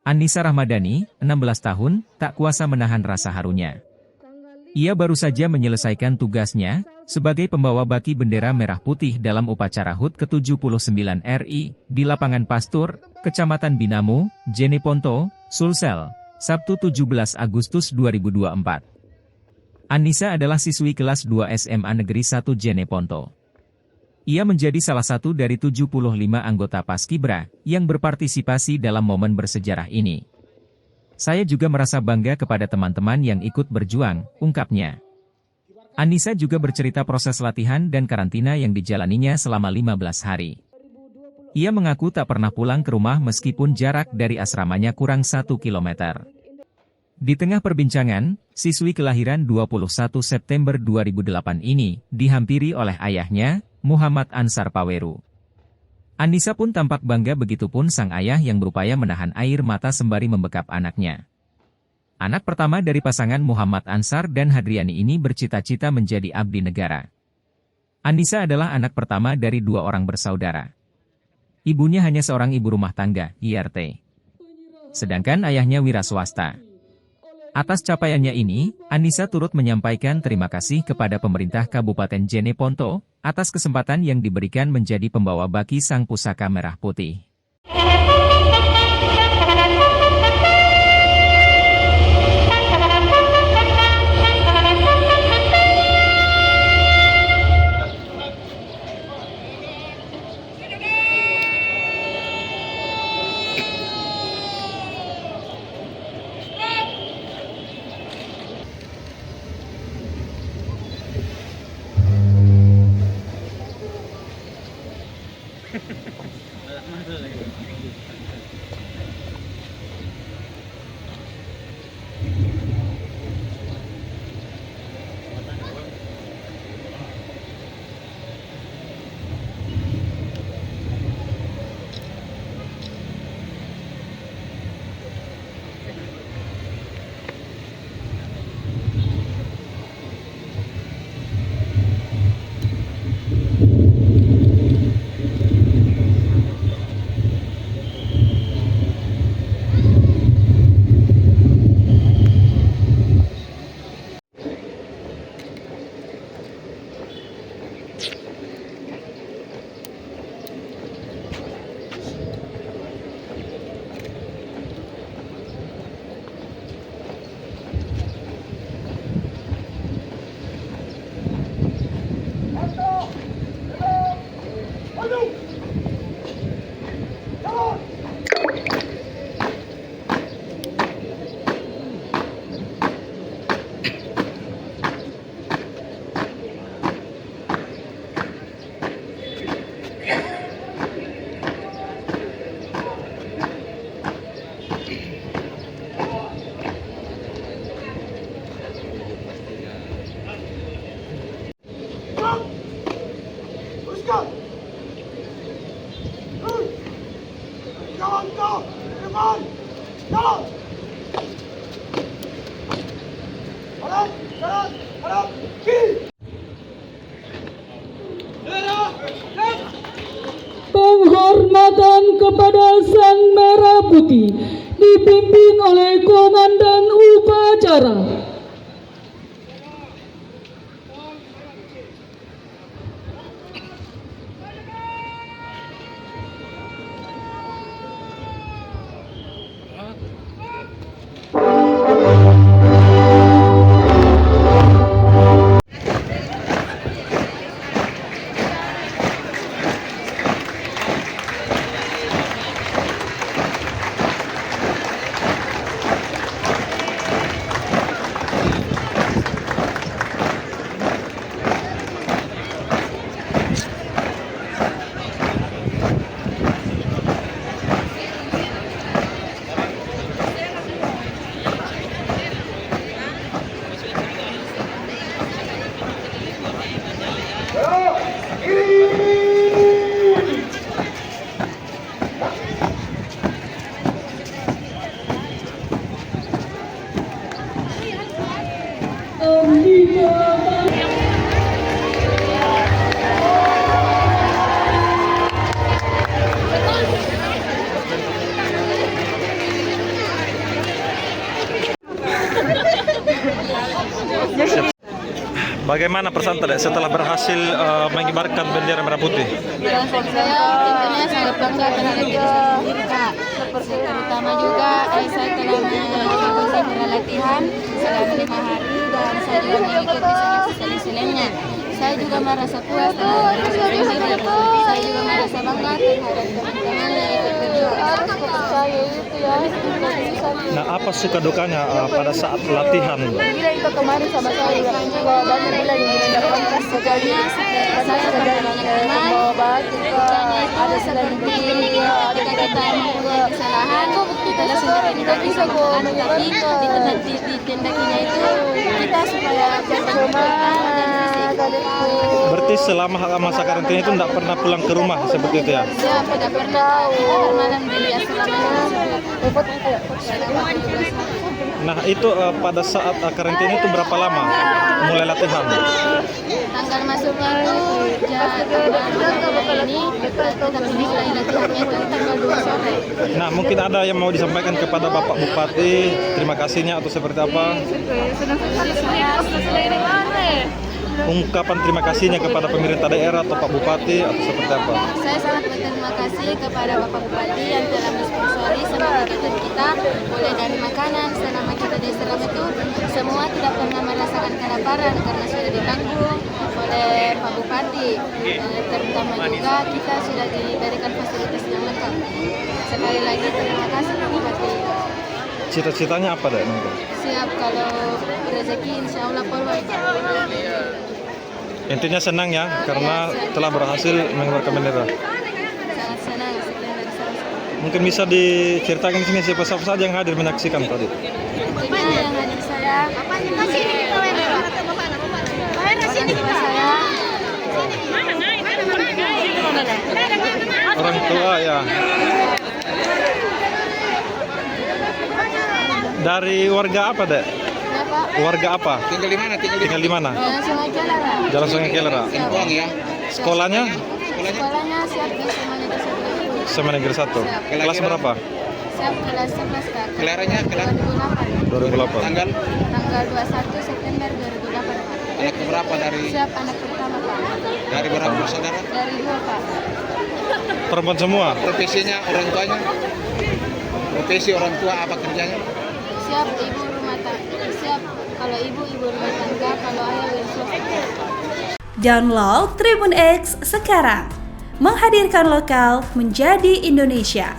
Annisa Rahmadani, 16 tahun, tak kuasa menahan rasa harunya. Ia baru saja menyelesaikan tugasnya sebagai pembawa baki bendera merah putih dalam upacara HUT ke-79 RI di lapangan Pastur, Kecamatan Binamu, Jeneponto, Sulsel, Sabtu 17 Agustus 2024. Annisa adalah siswi kelas 2 SMA Negeri 1 Jeneponto. Ia menjadi salah satu dari 75 anggota Paskibra yang berpartisipasi dalam momen bersejarah ini. Saya juga merasa bangga kepada teman-teman yang ikut berjuang, ungkapnya. Annisa juga bercerita proses latihan dan karantina yang dijalaninya selama 15 hari. Ia mengaku tak pernah pulang ke rumah meskipun jarak dari asramanya kurang 1 kilometer. Di tengah perbincangan, siswi kelahiran 21 September 2008 ini dihampiri oleh ayahnya, Muhammad Ansar Paweru. Annisa pun tampak bangga, begitupun sang ayah yang berupaya menahan air mata sembari membekap anaknya. Anak pertama dari pasangan Muhammad Ansar dan Hadriani ini bercita-cita menjadi abdi negara. Annisa adalah anak pertama dari 2 orang bersaudara. Ibunya hanya seorang ibu rumah tangga, IRT. Sedangkan ayahnya wira swasta. Atas capaiannya ini, Annisa turut menyampaikan terima kasih kepada pemerintah Kabupaten Jeneponto atas kesempatan yang diberikan menjadi pembawa baki Sang Pusaka Merah Putih. Penghormatan kepada Sang Merah Putih dipimpin oleh Komandan Upacara. Bagaimana perasaan tadi setelah berhasil mengibarkan bendera merah putih? Perasaan saya tentunya sangat bangga terhadap diri saya sendiri, Kak. Terutama juga saya telah mengikuti latihan selama 5 hari dan saya juga mengikuti seleksi lainnya. Saya juga merasa puas terhadap diri saya sendiri. Saya juga merasa bangga terhadap teman-teman yang ikut berjuang. Nah, apa suka dukanya pada saat latihan? Bilang itu kemarin sama saya juga banyak bilang tidak pantas sekali. Saya banyak teman. Bukannya itu ada seperti ketika kita membuat kesalahan, kita sendiri tidak bisa melakukan, tapi di tindakinya itu kita supaya bermanfaat dan fisik. Berarti selama masa karantina itu tidak pernah pulang ke rumah seperti itu ya? Siap, tidak pernah. Kita bermalam di asrama. Nah, itu pada saat karantina itu berapa lama mulai latihan? Tanggal masuknya itu tanggal ini, tetapi mulai latihannya itu tanggal 2 sore. Nah, mungkin ada yang mau disampaikan kepada Bapak Bupati, terima kasihnya atau seperti apa? Ungkapan terima kasihnya kepada pemerintah daerah atau Pak Bupati atau seperti apa? Saya sangat berterima kasih kepada Bapak Bupati yang telah mensponsori semua kegiatan kita, mulai dari makanan selama kita di asrama itu semua tidak pernah merasakan kelaparan karena sudah ditanggung oleh Pak Bupati. Terutama juga kita sudah diberikan fasilitas yang lengkap. Sekali lagi terima kasih Pak Bupati. Cita-citanya apa deh? Siap, kalau rezeki insya Allah peluang. Intinya senang ya karena telah berhasil mengibarkan bendera. Sangat senang, sekian dari saya. Mungkin bisa diceritakan di sini siapa saja yang hadir menyaksikan tadi. Tentunya yang hadir saya, orang tua saya, Orang tua ya. Dari warga apa dek? ya Pak, Warga apa? Tinggal di mana? Tinggal di mana? Jalan Sungai Kelara. Jalan Sungai Kelera. Uang ya. Sekolahnya Sekolahnya siap di semuanya di sekolah. SMA Negeri 1. Kelas berapa? Siap kelas 11 Kak. Kelaranya kelar 2008. 2008. tanggal Tanggal 21 September 2008 Pak. anak berapa dari Siap anak pertama Pak. berapa bersaudara? Dari 2 Pak. Perempuan semua. Profesinya orang tuanya? Profesi orang tua apa kerjanya? Siap ibu rumah tangga. Siap kalau ibu rumah tangga, kalau ayah swasta. Download Tribun X sekarang, menghadirkan lokal menjadi Indonesia.